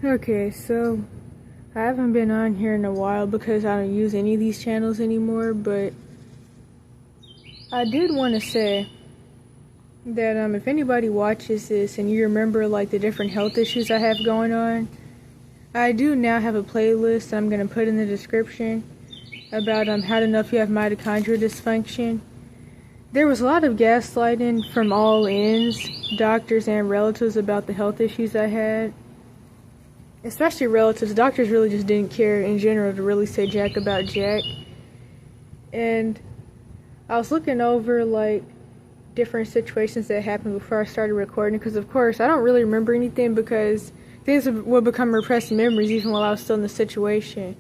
Okay, so I haven't been on here in a while because I don't use any of these channels anymore, but I did want to say that if anybody watches this and you remember like the different health issues I have going on, I do now have a playlist that I'm going to put in the description about how to know if you have mitochondrial dysfunction. There was a lot of gaslighting from all ends, doctors and relatives, about the health issues I had. Especially relatives. Doctors really just didn't care in general to really say jack about jack. And I was looking over like different situations that happened before I started recording, because of course I don't really remember anything because things would become repressed memories even while I was still in the situation.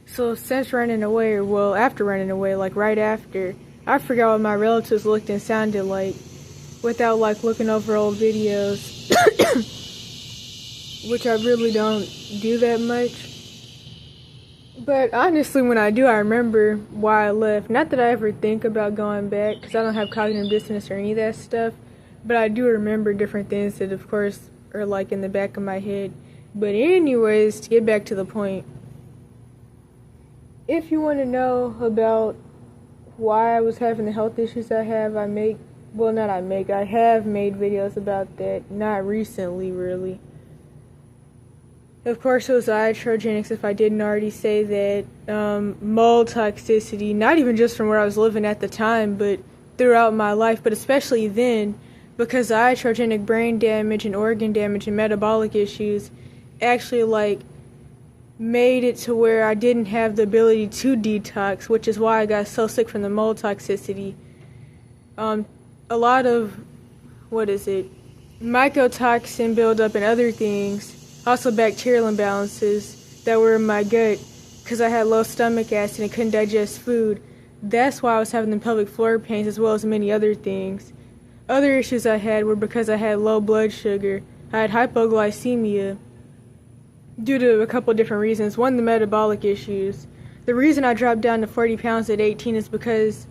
So since running away, or well, after running away, like right after, I forgot what my relatives looked and sounded like without like looking over old videos. Which I really don't do that much. But honestly, when I do, I remember why I left. Not that I ever think about going back, because I don't have cognitive dissonance or any of that stuff. But I do remember different things that, of course, are like in the back of my head. But anyways, to get back to the point, if you want to know about why I was having the health issues I have, I have made videos about that. Not recently, really. Of course, it was iatrogenics, if I didn't already say that. Mold toxicity, not even just from where I was living at the time, but throughout my life, but especially then, because iatrogenic brain damage and organ damage and metabolic issues actually, like, made it to where I didn't have the ability to detox, which is why I got so sick from the mold toxicity. A lot of, mycotoxin buildup and other things. Also bacterial imbalances that were in my gut because I had low stomach acid and couldn't digest food. That's why I was having the pelvic floor pains, as well as many other things. Other issues I had were because I had low blood sugar. I had hypoglycemia due to a couple of different reasons. One, the metabolic issues. The reason I dropped down to 40 pounds at 18 is because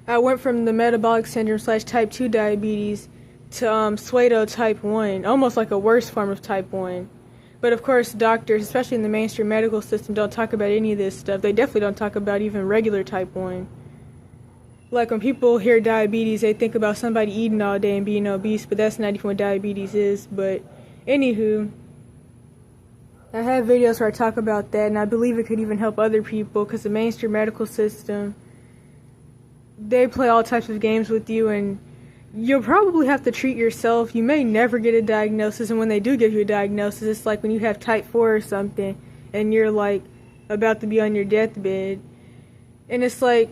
I went from the metabolic syndrome / type 2 diabetes to pseudo type 1, almost like a worse form of type 1. But of course, doctors, especially in the mainstream medical system, don't talk about any of this stuff. They definitely don't talk about even regular type 1. Like when people hear diabetes, they think about somebody eating all day and being obese, but that's not even what diabetes is. But anywho, I have videos where I talk about that, and I believe it could even help other people, because the mainstream medical system, they play all types of games with you, and you'll probably have to treat yourself. You may never get a diagnosis, and when they do give you a diagnosis, it's like when you have type 4 or something, and you're like about to be on your deathbed. And it's like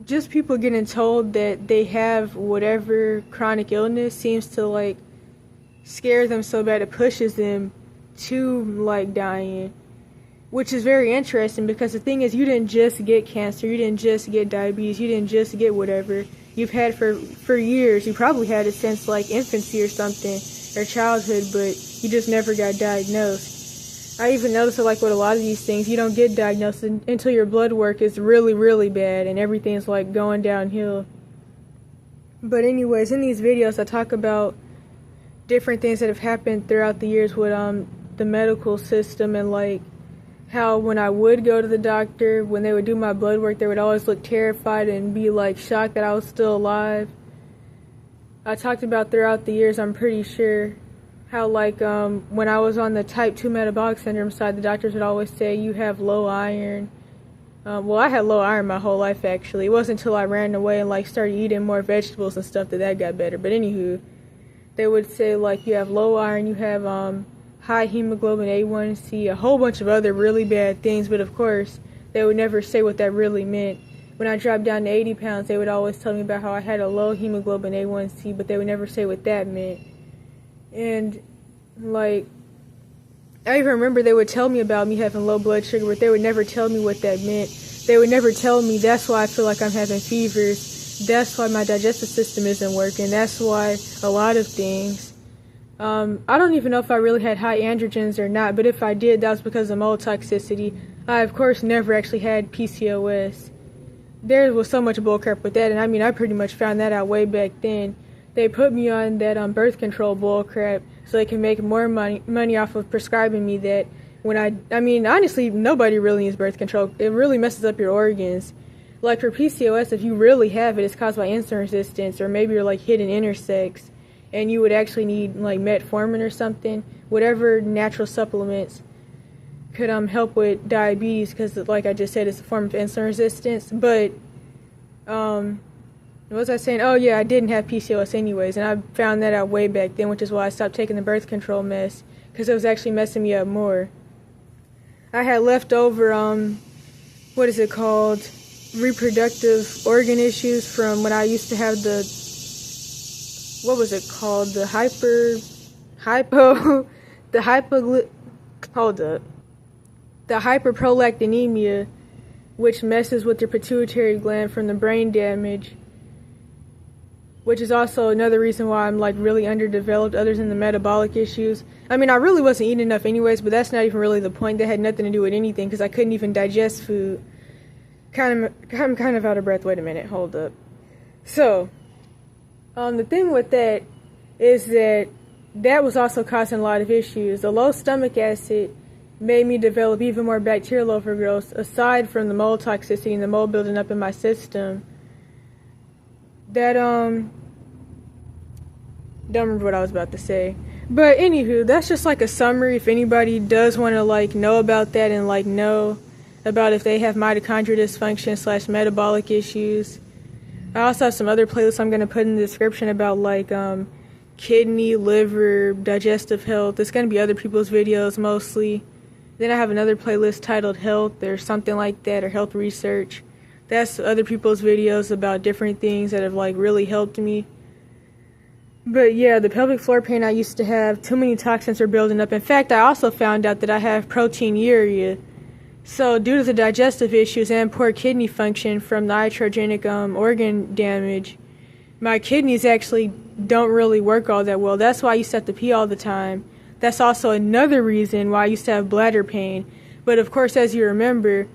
just people getting told that they have whatever chronic illness seems to like scare them so bad it pushes them to like dying. Which is very interesting, because the thing is, you didn't just get cancer, you didn't just get diabetes, you didn't just get whatever. You've had for years. You probably had it since like infancy or something, or childhood, but you just never got diagnosed. I even noticed that like with a lot of these things, you don't get diagnosed until your blood work is really, really bad and everything's like going downhill. But anyways, in these videos I talk about different things that have happened throughout the years with the medical system, and like how when I would go to the doctor, when they would do my blood work, they would always look terrified and be like shocked that I was still alive. I talked about throughout the years, I'm pretty sure, how like when I was on the type 2 metabolic syndrome side, the doctors would always say you have low iron. Well, I had low iron my whole life actually. It wasn't until I ran away and like started eating more vegetables and stuff that got better. But anywho, they would say like you have low iron, you have high hemoglobin A1C, a whole bunch of other really bad things, but of course, they would never say what that really meant. When I dropped down to 80 pounds, they would always tell me about how I had a low hemoglobin A1C, but they would never say what that meant. And, like, I even remember they would tell me about me having low blood sugar, but they would never tell me what that meant. They would never tell me, that's why I feel like I'm having fevers, that's why my digestive system isn't working, that's why a lot of things. I don't even know if I really had high androgens or not, but if I did, that was because of mold toxicity. I, of course, never actually had PCOS. There was so much bullcrap with that, and I mean, I pretty much found that out way back then. They put me on that birth control bullcrap so they can make more money off of prescribing me that. When I mean, honestly, nobody really needs birth control. It really messes up your organs. Like for PCOS, if you really have it, it's caused by insulin resistance, or maybe you're like hidden intersex, and you would actually need like metformin or something. Whatever natural supplements could help with diabetes, because like I just said, it's a form of insulin resistance. But what was I saying? Oh yeah, I didn't have PCOS anyways, and I found that out way back then, which is why I stopped taking the birth control mess, because it was actually messing me up more. I had leftover, what is it called? Reproductive organ issues from when I used to have the, what was it called? The hyperprolactinemia, which messes with your pituitary gland from the brain damage, which is also another reason why I'm like really underdeveloped other than the metabolic issues. I mean, I really wasn't eating enough anyways, but that's not even really the point. That had nothing to do with anything, because I couldn't even digest food. I'm kind of out of breath. Wait a minute, hold up. So, the thing with that is that was also causing a lot of issues. The low stomach acid made me develop even more bacterial overgrowth, aside from the mold toxicity and the mold building up in my system. That, don't remember what I was about to say. But anywho, that's just like a summary if anybody does want to like know about that and like know about if they have mitochondrial dysfunction / metabolic issues. I also have some other playlists I'm going to put in the description about like kidney, liver, digestive health. It's going to be other people's videos mostly. Then I have another playlist titled Health or something like that, or Health Research. That's other people's videos about different things that have like really helped me. But yeah, the pelvic floor pain I used to have, too many toxins are building up. In fact, I also found out that I have proteinuria. So due to the digestive issues and poor kidney function from the iatrogenic organ damage, my kidneys actually don't really work all that well. That's why I used to have to pee all the time. That's also another reason why I used to have bladder pain. But of course, as you remember,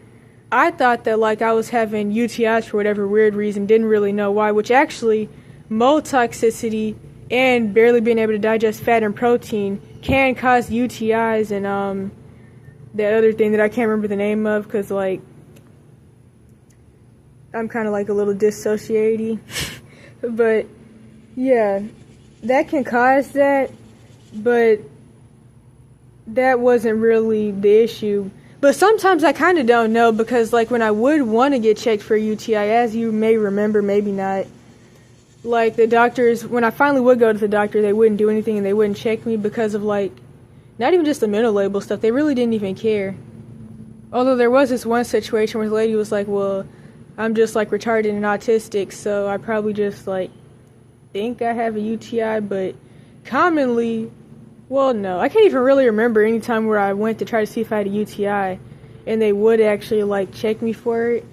I thought that like I was having UTIs for whatever weird reason, didn't really know why, which actually mold toxicity and barely being able to digest fat and protein can cause UTIs and that other thing that I can't remember the name of, because like I'm kind of like a little dissociated. But yeah, that can cause that, but that wasn't really the issue. But sometimes I kind of don't know, because like when I would want to get checked for UTI, as you may remember, maybe not, like the doctors, when I finally would go to the doctor, they wouldn't do anything and they wouldn't check me because of like, not even just the mental label stuff, they really didn't even care. Although there was this one situation where the lady was like, well, I'm just like retarded and autistic, so I probably just like think I have a UTI, but commonly, well, no. I can't even really remember any time where I went to try to see if I had a UTI and they would actually like check me for it,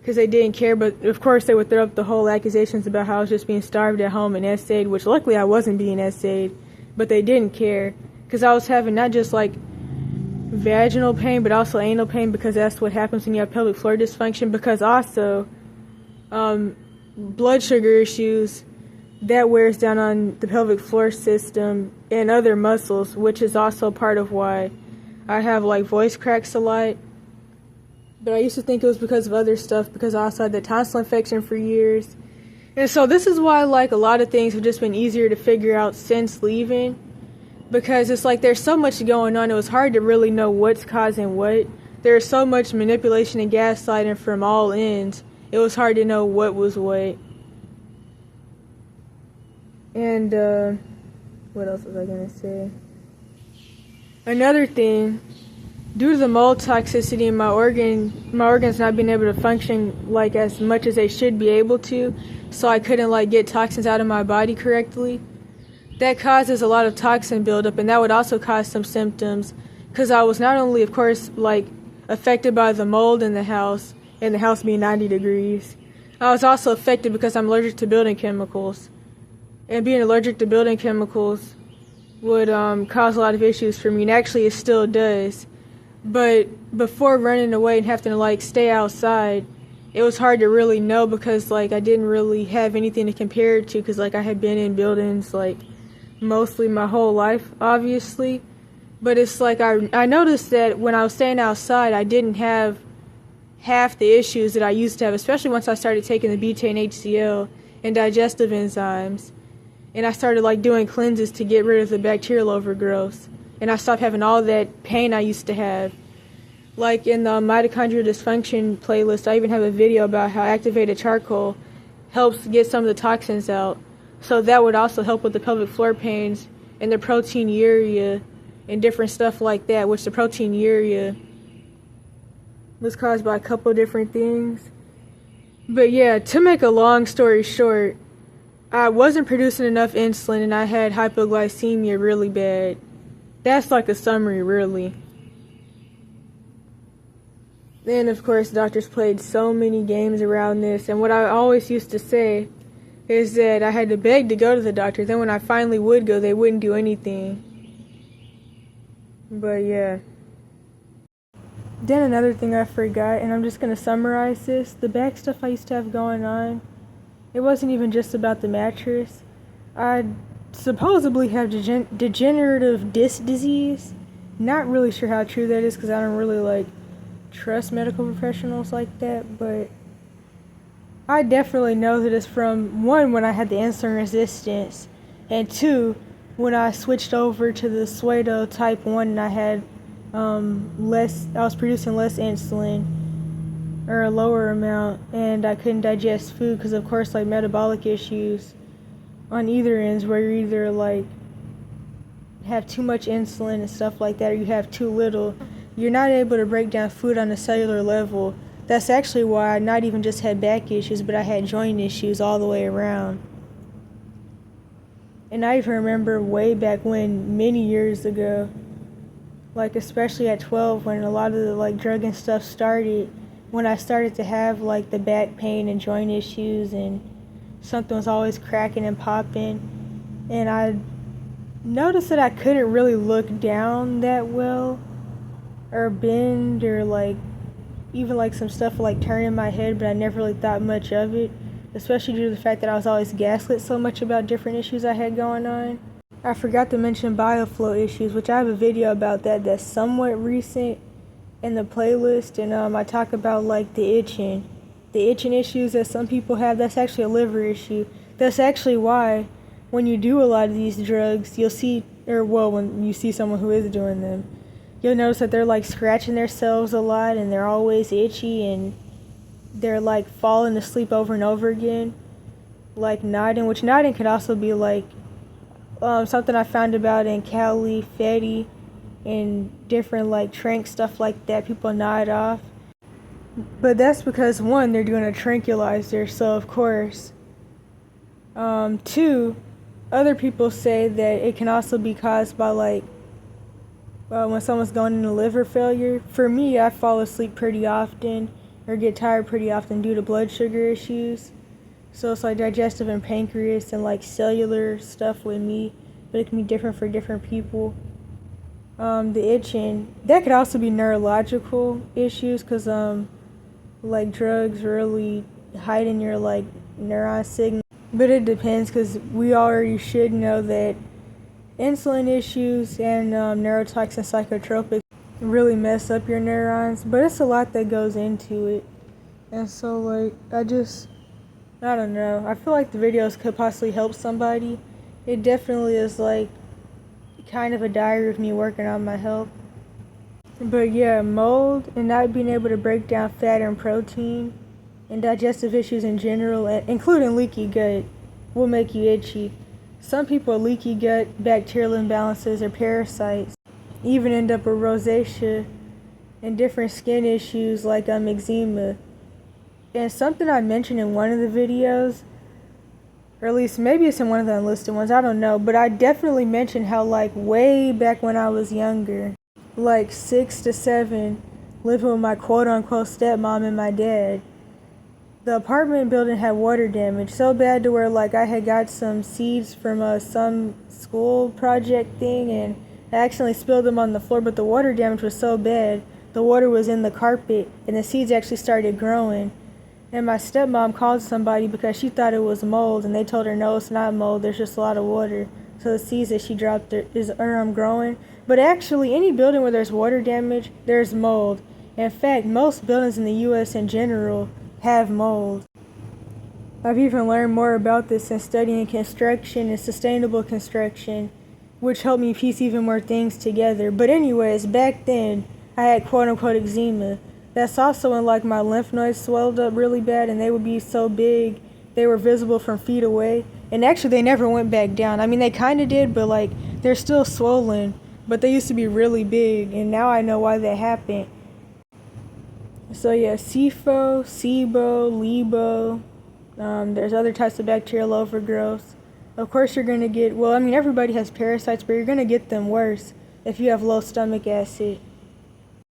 because they didn't care. But of course they would throw up the whole accusations about how I was just being starved at home and essayed, which luckily I wasn't being essayed, but they didn't care, because I was having not just like vaginal pain but also anal pain, because that's what happens when you have pelvic floor dysfunction, because also blood sugar issues, that wears down on the pelvic floor system and other muscles, which is also part of why I have like voice cracks a lot. But I used to think it was because of other stuff, because I also had the tonsil infection for years. And so this is why like a lot of things have just been easier to figure out since leaving, because it's like there's so much going on. It was hard to really know what's causing what. There's so much manipulation and gaslighting from all ends. It was hard to know what was what. And what else was I gonna say? Another thing, due to the mold toxicity in my organs not being able to function like as much as they should be able to, so I couldn't like get toxins out of my body correctly. That causes a lot of toxin buildup, and that would also cause some symptoms, because I was not only, of course, like affected by the mold in the house, and the house being 90 degrees. I was also affected because I'm allergic to building chemicals. And being allergic to building chemicals would cause a lot of issues for me, and actually it still does. But before running away and having to like stay outside, it was hard to really know, because like I didn't really have anything to compare it to, because like I had been in buildings like mostly my whole life, obviously. But it's like I noticed that when I was staying outside, I didn't have half the issues that I used to have, especially once I started taking the betaine HCl and digestive enzymes. And I started like doing cleanses to get rid of the bacterial overgrowth. And I stopped having all that pain I used to have. Like in the mitochondrial dysfunction playlist, I even have a video about how activated charcoal helps get some of the toxins out. So that would also help with the pelvic floor pains and the proteinuria and different stuff like that, which the proteinuria was caused by a couple different things. But yeah, to make a long story short, I wasn't producing enough insulin and I had hypoglycemia really bad. That's like a summary, really. Then, of course, doctors played so many games around this, and what I always used to say is that I had to beg to go to the doctor. Then when I finally would go, they wouldn't do anything. But yeah. Then another thing I forgot, and I'm just going to summarize this, the back stuff I used to have going on, it wasn't even just about the mattress. I supposedly have degenerative disc disease. Not really sure how true that is because I don't really trust medical professionals like that, but I definitely know that it's from, one, when I had the insulin resistance, and two, when I switched over to the Suedo type 1 and I had I was producing less insulin, or a lower amount, and I couldn't digest food because, of course, metabolic issues on either ends, where you either have too much insulin and stuff like that, or you have too little. You're not able to break down food on a cellular level. That's actually why I not even just had back issues, but I had joint issues all the way around. And I even remember way back when, many years ago, especially at 12, when a lot of the drug and stuff started, when I started to have the back pain and joint issues, and something was always cracking and popping, and I noticed that I couldn't really look down that well, or bend, or even some stuff turning my head, but I never really thought much of it, especially due to the fact that I was always gaslit so much about different issues I had going on. I forgot to mention bioflow issues, which I have a video about that's somewhat recent in the playlist, and I talk about the itching issues that some people have. That's actually a liver issue. That's actually why when you do a lot of these drugs, you'll see, when you see someone who is doing them, you'll notice that they're scratching themselves a lot, and they're always itchy, and they're falling asleep over and over again, nodding, which nodding could also be something I found about in Cali, Fetty, and different trank stuff like that. People nod off. But that's because, one, they're doing a tranquilizer, so of course. Two, other people say that it can also be caused by when someone's going into liver failure. For me, I fall asleep pretty often or get tired pretty often due to blood sugar issues. So it's digestive and pancreas and cellular stuff with me, but it can be different for different people. The itching, that could also be neurological issues, because drugs really heighten your neuron signal. But it depends, because we already should know that insulin issues and neurotoxin psychotropics really mess up your neurons, but it's a lot that goes into it. And so I don't know, I feel the videos could possibly help somebody. It definitely is kind of a diary of me working on my health. But yeah, mold and not being able to break down fat and protein, and digestive issues in general, including leaky gut, will make you itchy. Some people with leaky gut, bacterial imbalances, or parasites even end up with rosacea and different skin issues eczema. And something I mentioned in one of the videos, or at least maybe it's in one of the unlisted ones, I don't know, but I definitely mentioned how way back when I was younger, 6 to 7, living with my quote-unquote stepmom and my dad, the apartment building had water damage so bad to where I had got some seeds from some school project thing, and I accidentally spilled them on the floor, but the water damage was so bad, the water was in the carpet, and the seeds actually started growing. And my stepmom called somebody because she thought it was mold, and they told her, no, it's not mold, there's just a lot of water. So the seeds that she dropped are growing. But actually, any building where there's water damage, there's mold. In fact, most buildings in the U.S. in general have mold. I've even learned more about this in studying construction and sustainable construction, which helped me piece even more things together. But anyways, back then, I had quote-unquote eczema. That's also when like my lymph nodes swelled up really bad, and they would be so big, they were visible from feet away. And actually, they never went back down. I mean, they kind of did, but like, they're still swollen. But they used to be really big, and now I know why that happened. So yeah, SIFO, SIBO, LIBO. There's other types of bacterial overgrowth. Of course, everybody has parasites, but you're going to get them worse if you have low stomach acid.